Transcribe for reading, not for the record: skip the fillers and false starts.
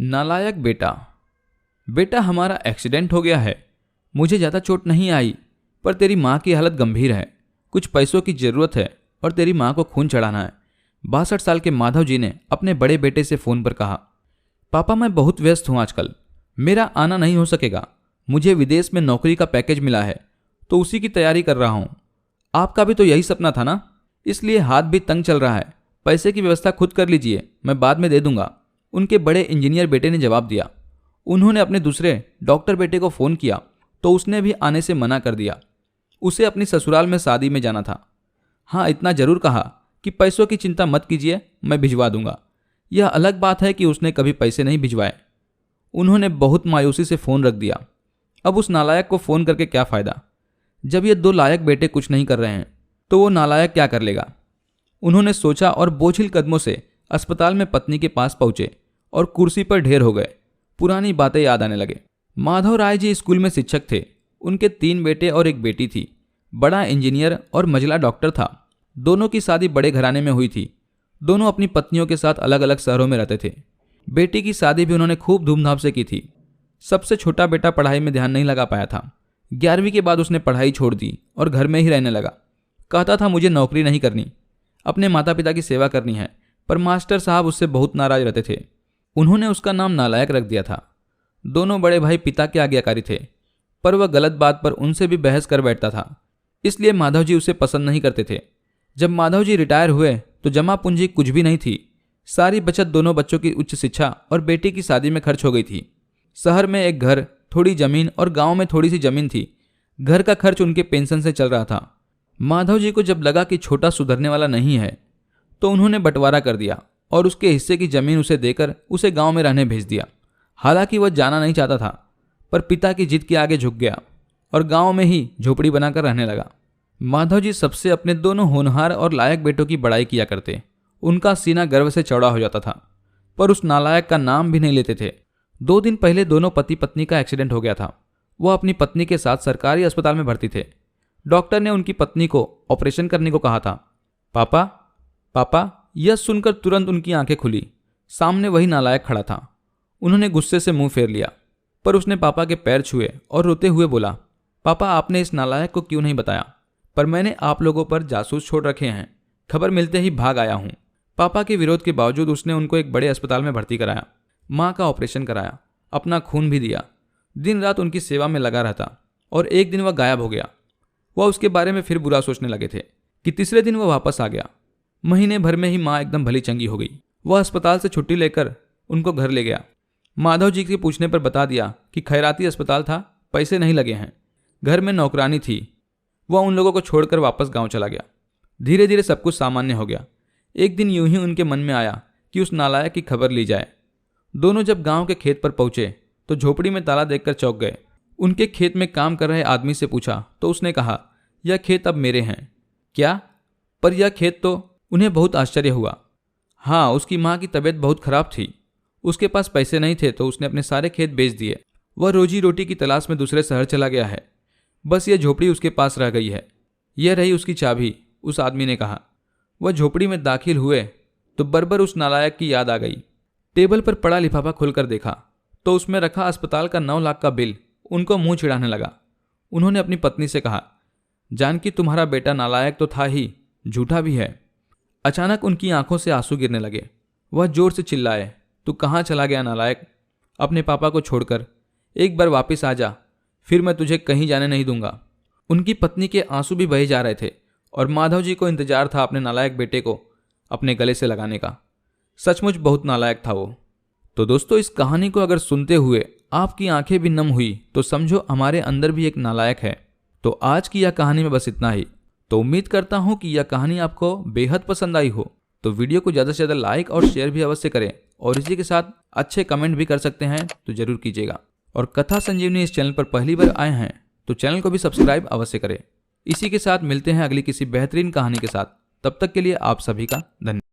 नालायक बेटा। बेटा, हमारा एक्सीडेंट हो गया है। मुझे ज़्यादा चोट नहीं आई, पर तेरी माँ की हालत गंभीर है। कुछ पैसों की ज़रूरत है और तेरी माँ को खून चढ़ाना है। 62 साल के माधव जी ने अपने बड़े बेटे से फ़ोन पर कहा, पापा मैं बहुत व्यस्त हूँ आजकल, मेरा आना नहीं हो सकेगा। मुझे विदेश में नौकरी का पैकेज मिला है तो उसी की तैयारी कर रहा हूँ। आपका भी तो यही सपना था ना, इसलिए हाथ भी तंग चल रहा है। पैसे की व्यवस्था खुद कर लीजिए, मैं बाद में दे दूंगा। उनके बड़े इंजीनियर बेटे ने जवाब दिया। उन्होंने अपने दूसरे डॉक्टर बेटे को फ़ोन किया तो उसने भी आने से मना कर दिया। उसे अपनी ससुराल में शादी में जाना था। हाँ, इतना जरूर कहा कि पैसों की चिंता मत कीजिए, मैं भिजवा दूंगा। यह अलग बात है कि उसने कभी पैसे नहीं भिजवाए। उन्होंने बहुत मायूसी से फ़ोन रख दिया। अब उस नालायक को फ़ोन करके क्या फ़ायदा। जब ये दो लायक बेटे कुछ नहीं कर रहे हैं तो वो नालायक क्या कर लेगा। उन्होंने सोचा और बोझिल कदमों से अस्पताल में पत्नी के पास पहुंचे और कुर्सी पर ढेर हो गए। पुरानी बातें याद आने लगे। माधव राय जी स्कूल में शिक्षक थे। उनके 3 बेटे और एक बेटी थी। बड़ा इंजीनियर और मझला डॉक्टर था। दोनों की शादी बड़े घराने में हुई थी। दोनों अपनी पत्नियों के साथ अलग अलग शहरों में रहते थे। बेटी की शादी भी उन्होंने खूब धूमधाम से की थी। सबसे छोटा बेटा पढ़ाई में ध्यान नहीं लगा पाया था। 11वीं के बाद उसने पढ़ाई छोड़ दी और घर में ही रहने लगा। कहता था मुझे नौकरी नहीं करनी, अपने माता पिता की सेवा करनी है। पर मास्टर साहब उससे बहुत नाराज रहते थे। उन्होंने उसका नाम नालायक रख दिया था। दोनों बड़े भाई पिता के आज्ञाकारी थे, पर वह गलत बात पर उनसे भी बहस कर बैठता था। इसलिए माधव जी उसे पसंद नहीं करते थे। जब माधव जी रिटायर हुए तो जमा पूंजी कुछ भी नहीं थी। सारी बचत दोनों बच्चों की उच्च शिक्षा और बेटी की शादी में खर्च हो गई थी। शहर में एक घर, थोड़ी जमीन और गांव में थोड़ी सी जमीन थी। घर का खर्च उनके पेंशन से चल रहा था। माधव जी को जब लगा कि छोटा सुधरने वाला नहीं है तो उन्होंने बंटवारा कर दिया और उसके हिस्से की जमीन उसे देकर उसे गांव में रहने भेज दिया। हालांकि वह जाना नहीं चाहता था, पर पिता की जिद के आगे झुक गया और गांव में ही झोपड़ी बनाकर रहने लगा। माधव जी सबसे अपने दोनों होनहार और लायक बेटों की बड़ाई किया करते। उनका सीना गर्व से चौड़ा हो जाता था, पर उस नालायक का नाम भी नहीं लेते थे। 2 दिन पहले दोनों पति पत्नी का एक्सीडेंट हो गया था। वह अपनी पत्नी के साथ सरकारी अस्पताल में भर्ती थे। डॉक्टर ने उनकी पत्नी को ऑपरेशन करने को कहा था। पापा पापा, यह सुनकर तुरंत उनकी आंखें खुली। सामने वही नालायक खड़ा था। उन्होंने गुस्से से मुंह फेर लिया, पर उसने पापा के पैर छुए और रोते हुए बोला, पापा आपने इस नालायक को क्यों नहीं बताया? पर मैंने आप लोगों पर जासूस छोड़ रखे हैं। खबर मिलते ही भाग आया हूं। पापा के विरोध के बावजूद उसने उनको एक बड़े अस्पताल में भर्ती कराया। माँ का ऑपरेशन कराया, अपना खून भी दिया। दिन रात उनकी सेवा में लगा रहता और एक दिन वह गायब हो गया। वह उसके बारे में फिर बुरा सोचने लगे थे कि तीसरे दिन वह वापस आ गया। महीने भर में ही माँ एकदम भली चंगी हो गई। वह अस्पताल से छुट्टी लेकर उनको घर ले गया। माधव जी के पूछने पर बता दिया कि खैराती अस्पताल था, पैसे नहीं लगे हैं। घर में नौकरानी थी। वह उन लोगों को छोड़कर वापस गांव चला गया। धीरे धीरे सब कुछ सामान्य हो गया। एक दिन यूं ही उनके मन में आया कि उस नालायक की खबर ली जाए। दोनों जब गांव के खेत पर पहुंचे तो झोपड़ी में ताला देखकर चौंक गए। उनके खेत में काम कर रहे आदमी से पूछा तो उसने कहा, यह खेत अब मेरे हैं। क्या? पर यह खेत तो। उन्हें बहुत आश्चर्य हुआ। हाँ, उसकी माँ की तबीयत बहुत खराब थी। उसके पास पैसे नहीं थे तो उसने अपने सारे खेत बेच दिए। वह रोजी रोटी की तलाश में दूसरे शहर चला गया है। बस यह झोपड़ी उसके पास रह गई है। यह रही उसकी चाबी, उस आदमी ने कहा। वह झोपड़ी में दाखिल हुए तो बरबर उस नालायक की याद आ गई। टेबल पर पड़ा लिफाफा खोलकर देखा तो उसमें रखा अस्पताल का 9 लाख का बिल उनको मुंह चिढ़ाने लगा। उन्होंने अपनी पत्नी से कहा, जानकी तुम्हारा बेटा नालायक तो था ही, झूठा भी है। अचानक उनकी आंखों से आंसू गिरने लगे। वह जोर से चिल्लाए, तू कहाँ चला गया नालायक? अपने पापा को छोड़कर एक बार वापस आ जा, फिर मैं तुझे कहीं जाने नहीं दूंगा। उनकी पत्नी के आंसू भी बहे जा रहे थे और माधव जी को इंतजार था अपने नालायक बेटे को अपने गले से लगाने का। सचमुच बहुत नालायक था वो। तो दोस्तों, इस कहानी को अगर सुनते हुए आपकी आंखें भी नम हुई तो समझो हमारे अंदर भी एक नालायक है। तो आज की यह कहानी में बस इतना ही। तो उम्मीद करता हूं कि यह कहानी आपको बेहद पसंद आई हो। तो वीडियो को ज़्यादा से ज़्यादा लाइक और शेयर भी अवश्य करें और इसी के साथ अच्छे कमेंट भी कर सकते हैं तो ज़रूर कीजिएगा। और कथा संजीवनी इस चैनल पर पहली बार आए हैं तो चैनल को भी सब्सक्राइब अवश्य करें। इसी के साथ मिलते हैं अगली किसी बेहतरीन कहानी के साथ। तब तक के लिए आप सभी का धन्यवाद।